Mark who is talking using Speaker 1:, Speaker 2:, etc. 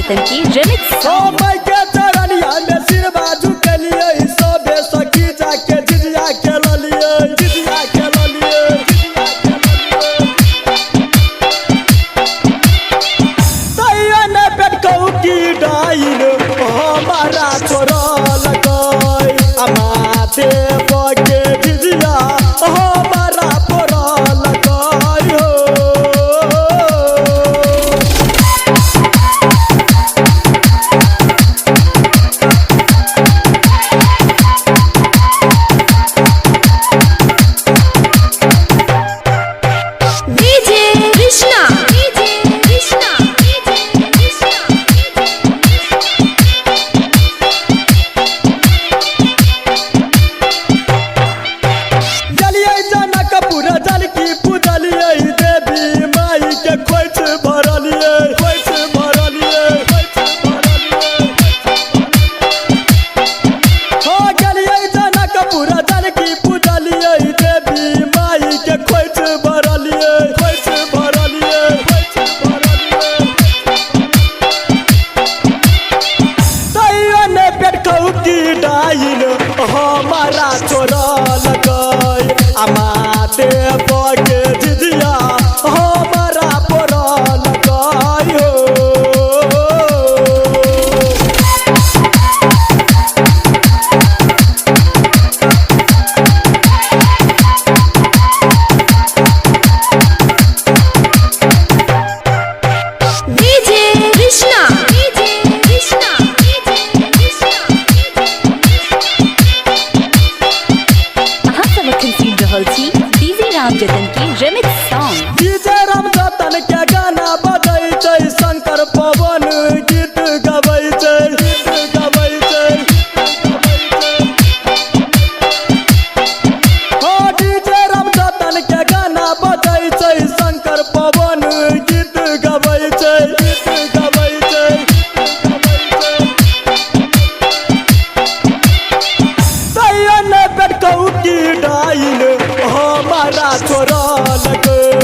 Speaker 1: जतन की रिमिक्स
Speaker 2: समय के चरनिया में सिर बाजू के लिए सबे सखी जाके झिझिया के ललिए झिझिया के ललिए तैया ने पेट कहू की डाइन हमारा छोरा लगई माथे पके झिझिया हमारा पोरा लगई हो हमारा छोरा लगई माथे पके झिझिया हमारा पोरा लगई हो
Speaker 1: डीजे राम जतन की रिमिक्स सॉन्ग
Speaker 2: डीजे राम जतन के गाना बजै छै शंकर पवन गीत गबै छै डीजे राम जतन के गाना बजै छै शंकर पवन गीत गबै छै तैया ने पेट कहू की डाइन हमारा छोरा लगई